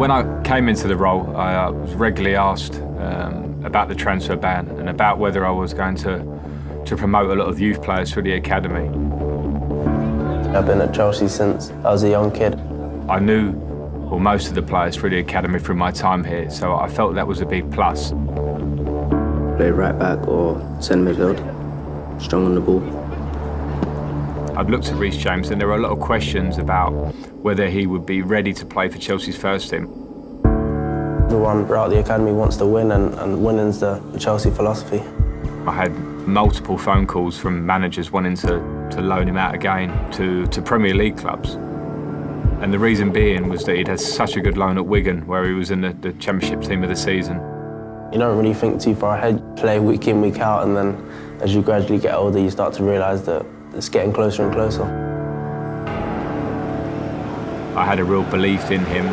When I came into the role, I was regularly asked about the transfer ban and about whether I was going to promote a lot of youth players through the academy. I've been at Chelsea since I was a young kid. I knew most of the players through the academy through my time here, so I felt that was a big plus. Play right back or centre midfield, strong on the ball. I'd looked at Reece James and there were a lot of questions about whether he would be ready to play for Chelsea's first team. Everyone throughout the academy wants to win, and winning's the Chelsea philosophy. I had multiple phone calls from managers wanting to loan him out again to Premier League clubs. And the reason being was that he'd had such a good loan at Wigan, where he was in the Championship team of the season. You don't really think too far ahead, play week in, week out, and then as you gradually get older, you start to realise that it's getting closer and closer. I had a real belief in him.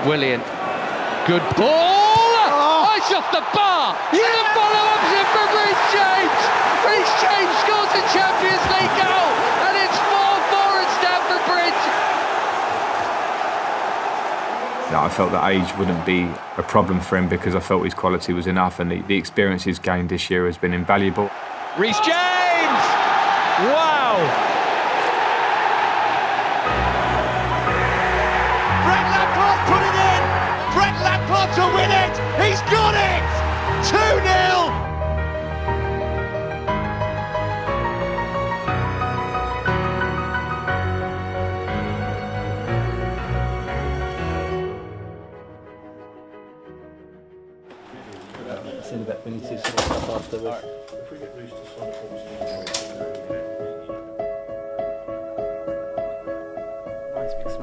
Willian, good ball! Oh, it's off the bar! Yeah! And the follow-up's in from Reece James! Reece James scores the Champions League goal! And it's 4-4 at Stamford Bridge! I felt that age wouldn't be a problem for him because I felt his quality was enough, and the experience he's gained this year has been invaluable. Reece James! Wow! Lampard put it in! Frank Lampard to win it! He's got it! 2-0! We need to sort stuff afterwards.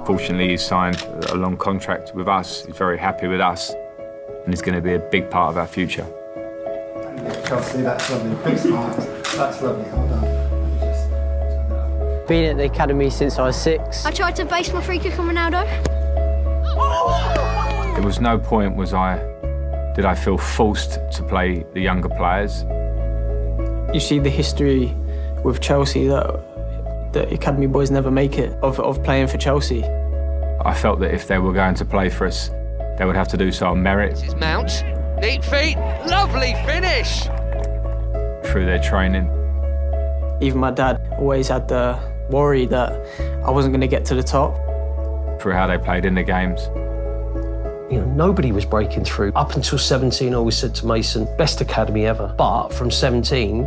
Fortunately, he's signed a long contract with us. He's very happy with us, and he's going to be a big part of our future. Chelsea, that's lovely. Big smiles. That's lovely. Well done. Been at the academy since I was 6. I tried to base my free kick on Ronaldo. There was no point did I feel forced to play the younger players. You see the history with Chelsea that the academy boys never make it of playing for Chelsea. I felt that if they were going to play for us, they would have to do so on merit. This is Mount, neat feet, lovely finish! Through their training. Even my dad always had the worry that I wasn't going to get to the top. Through how they played in the games. You know, nobody was breaking through. Up until 17, I always said to Mason, best academy ever. But from 17,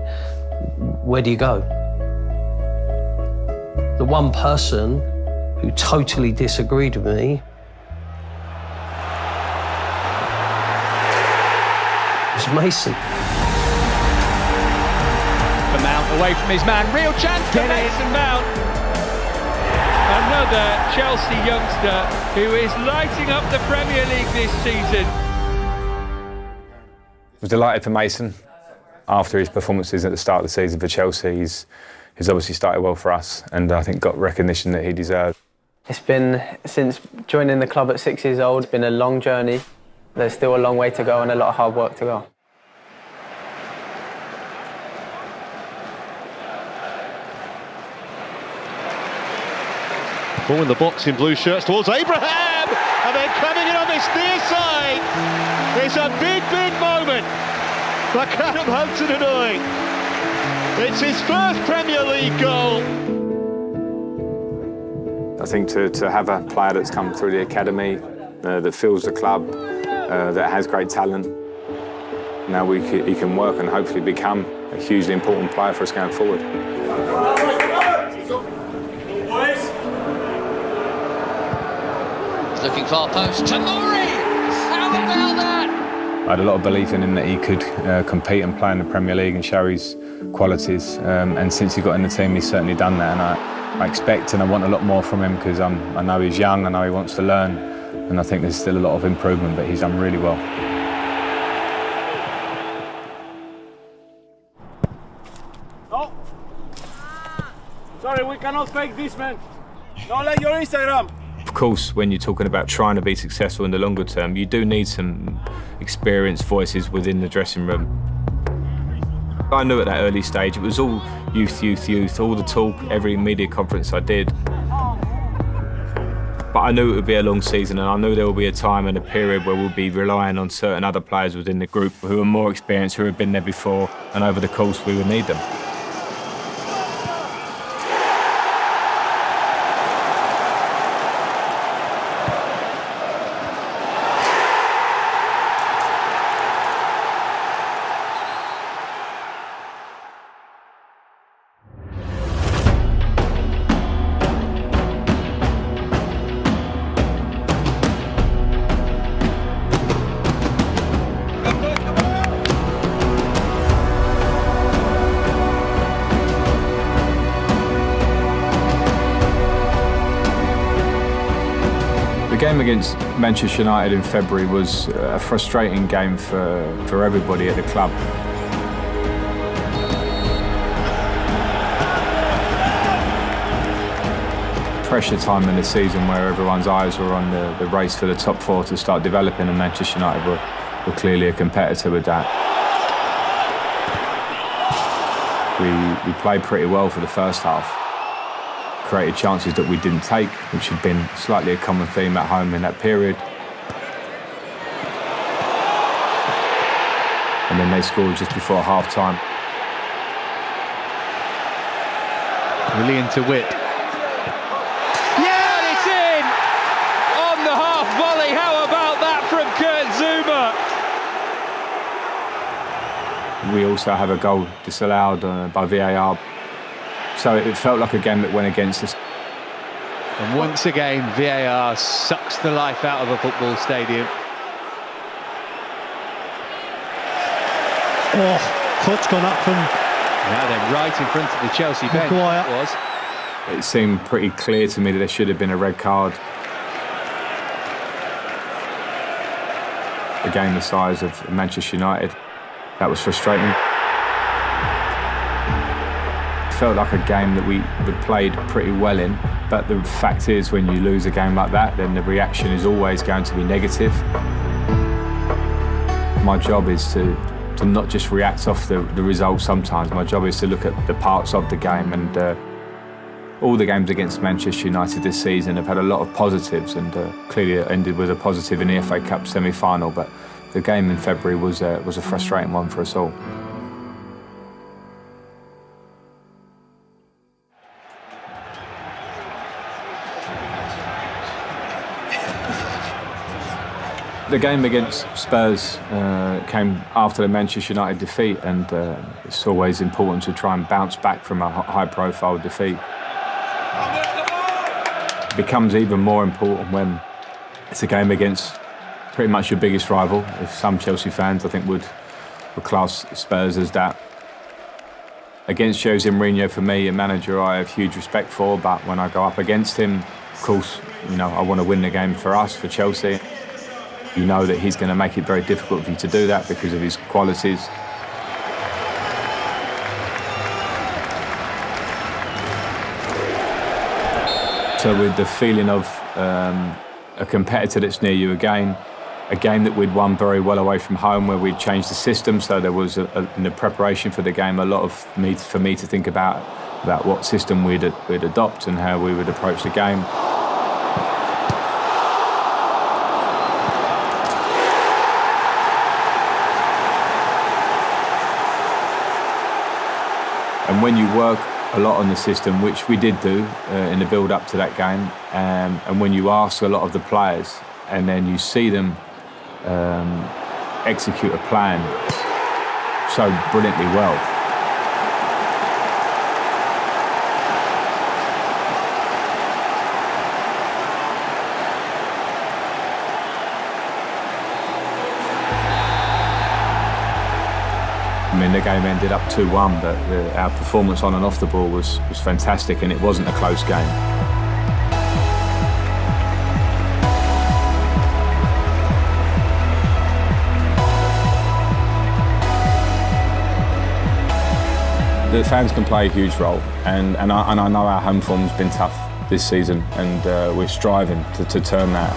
where do you go? The one person who totally disagreed with me was Mason. For Mount, away from his man, real chance for Mason Mount. Another Chelsea youngster who is lighting up the Premier League this season. I was delighted for Mason. After his performances at the start of the season for Chelsea, he's obviously started well for us, and I think got recognition that he deserved. It's been, since joining the club at 6 years old, it's been a long journey. There's still a long way to go and a lot of hard work to go. Ball in the box in blue shirts towards Abraham, and they're coming in on this near side. It's a big, big moment for Callum Hudson-Odoi. It's his first Premier League goal. I think to have a player that's come through the academy, that fills the club, that has great talent, now he can work and hopefully become a hugely important player for us going forward. Looking far post to Murray. How about that? I had a lot of belief in him that he could compete and play in the Premier League and show his qualities. And since he got in the team, he's certainly done that. And I expect and I want a lot more from him because I know he's young, I know he wants to learn. And I think there's still a lot of improvement, but he's done really well. No. Sorry, we cannot fake this, man. Not like your Instagram. Of course, when you're talking about trying to be successful in the longer term, you do need some experienced voices within the dressing room. I knew at that early stage it was all youth, all the talk, every media conference I did. But I knew it would be a long season, and I knew there would be a time and a period where we'll be relying on certain other players within the group who are more experienced, who have been there before, and over the course we would need them. The game against Manchester United in February was a frustrating game for everybody at the club. Pressure time in the season where everyone's eyes were on the race for the top four to start developing, and Manchester United were clearly a competitor with that. We played pretty well for the first half. Created chances that we didn't take, which had been slightly a common theme at home in that period. And then they scored just before half-time. Willian to Whip. Yeah, and it's in! On the half volley, how about that from Kurt Zouma? We also have a goal disallowed by VAR. So it felt like a game that went against us. And once again, VAR sucks the life out of a football stadium. Oh, foot's gone up from... Now then, right in front of the Chelsea bench, it was. It seemed pretty clear to me that there should have been a red card. A game the size of Manchester United, that was frustrating. Felt like a game that we played pretty well in, but the fact is when you lose a game like that, then the reaction is always going to be negative. My job is to not just react off the result sometimes. My job is to look at the parts of the game, and all the games against Manchester United this season have had a lot of positives, and clearly it ended with a positive in the FA Cup semi-final, but the game in February was a frustrating one for us all. The game against Spurs came after the Manchester United defeat, and it's always important to try and bounce back from a high-profile defeat. It becomes even more important when it's a game against pretty much your biggest rival. If some Chelsea fans, I think, would class Spurs as that. Against Jose Mourinho, for me, a manager I have huge respect for, but when I go up against him, of course, I want to win the game for us, for Chelsea. You know that he's going to make it very difficult for you to do that because of his qualities. So with the feeling of a competitor that's near you again, a game that we'd won very well away from home, where we'd changed the system, so there was, in the preparation for the game, a lot for me to think about what system we'd adopt and how we would approach the game. And when you work a lot on the system, which we did do in the build-up to that game, and when you ask a lot of the players and then you see them execute a plan so brilliantly well, I mean, the game ended up 2-1, but our performance on and off the ball was fantastic, and it wasn't a close game. The fans can play a huge role, and I know our home form's been tough this season, and we're striving to turn that.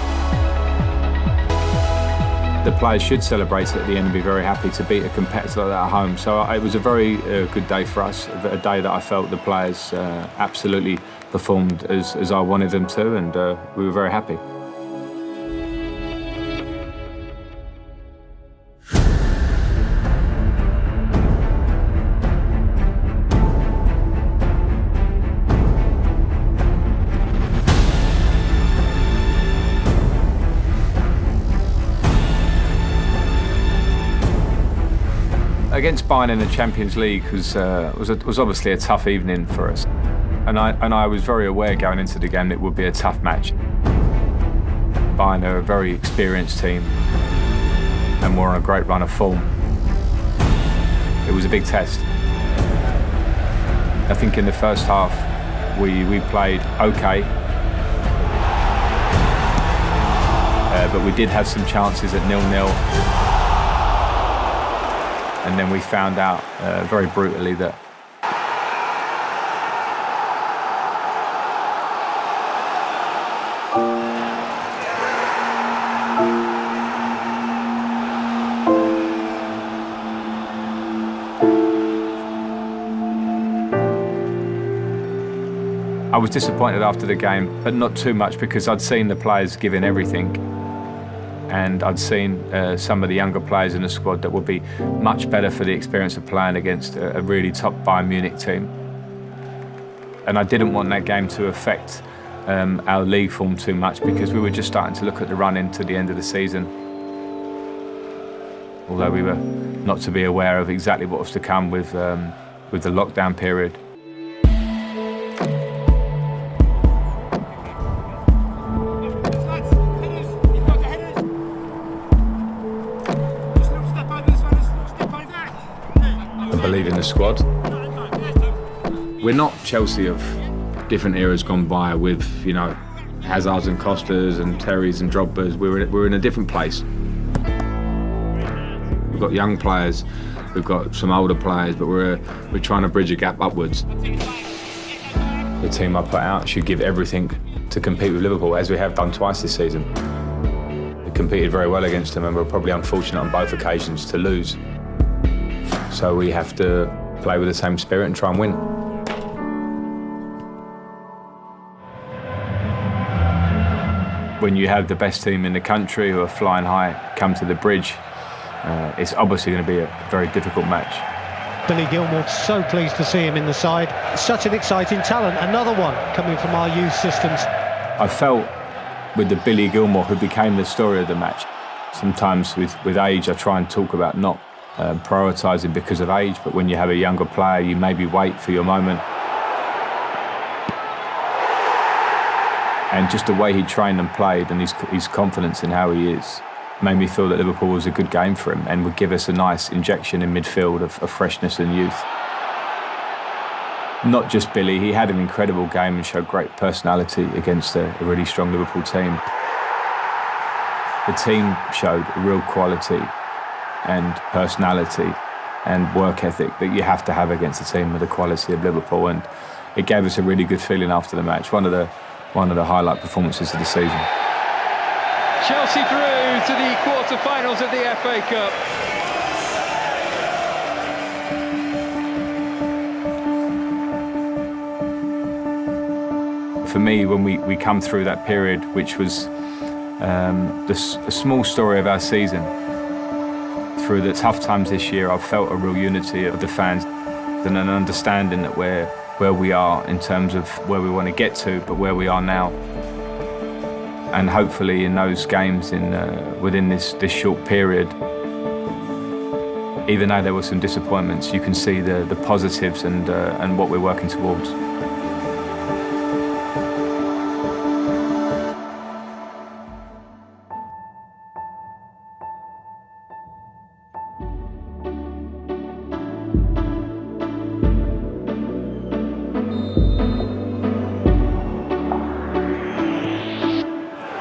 The players should celebrate it at the end and be very happy to beat a competitor like that at home. So it was a very good day for us, a day that I felt the players absolutely performed as I wanted them to, and we were very happy. Against Bayern in the Champions League was obviously a tough evening for us, and I was very aware going into the game that it would be a tough match. Bayern are a very experienced team, and we're on a great run of form. It was a big test. I think in the first half we played okay, but we did have some chances at 0-0. And then we found out very brutally that I was disappointed after the game, but not too much because I'd seen the players giving everything. And I'd seen some of the younger players in the squad that would be much better for the experience of playing against a really top Bayern Munich team. And I didn't want that game to affect our league form too much because we were just starting to look at the run into the end of the season. Although we were not to be aware of exactly what was to come with the lockdown period. Believe in the squad. We're not Chelsea of different eras gone by with, you know, Hazards and Costas and Terrys and Drogbas. We're in a different place. We've got young players, we've got some older players, but we're trying to bridge a gap upwards. The team I put out should give everything to compete with Liverpool, as we have done twice this season. We competed very well against them and we're probably unfortunate on both occasions to lose. So we have to play with the same spirit and try and win. When you have the best team in the country who are flying high come to the bridge, it's obviously going to be a very difficult match. Billy Gilmour, so pleased to see him in the side. Such an exciting talent, another one coming from our youth systems. I felt with the Billy Gilmour who became the story of the match. Sometimes with age I try and talk about not prioritising because of age, but when you have a younger player, you maybe wait for your moment. And just the way he trained and played and his confidence in how he is made me feel that Liverpool was a good game for him and would give us a nice injection in midfield of freshness and youth. Not just Billy, he had an incredible game and showed great personality against a really strong Liverpool team. The team showed real quality and personality and work ethic that you have to have against a team of the quality of Liverpool, and it gave us a really good feeling after the match. One of the highlight performances of the season. Chelsea through to the quarter-finals of the FA Cup. For me, when we come through that period, which was a small story of our season, through the tough times this year, I've felt a real unity of the fans and an understanding that we're where we are in terms of where we want to get to, but where we are now. And hopefully in those games within this short period, even though there were some disappointments, you can see the positives and what we're working towards.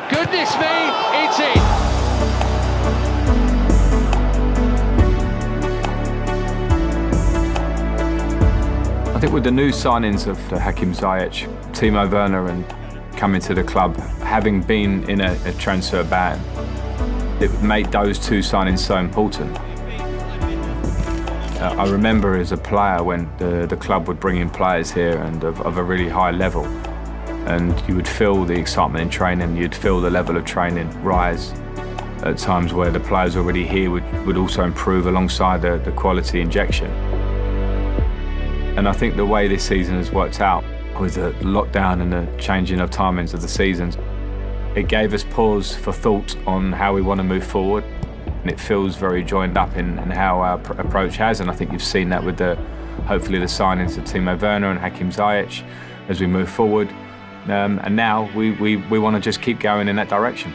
Goodness me, it's in. I think with the new signings of Hakim Ziyech, Timo Werner and coming to the club, having been in a transfer ban, It made those two signings so important. I remember as a player when the club would bring in players here and of a really high level, and you would feel the excitement in training, you'd feel the level of training rise at times where the players already here would also improve alongside the quality injection. And I think the way this season has worked out with the lockdown and the changing of timings of the seasons, it gave us pause for thought on how we want to move forward. And it feels very joined up in how our approach has, and I think you've seen that with hopefully the signings of Timo Werner and Hakim Ziyech as we move forward. And now we want to just keep going in that direction.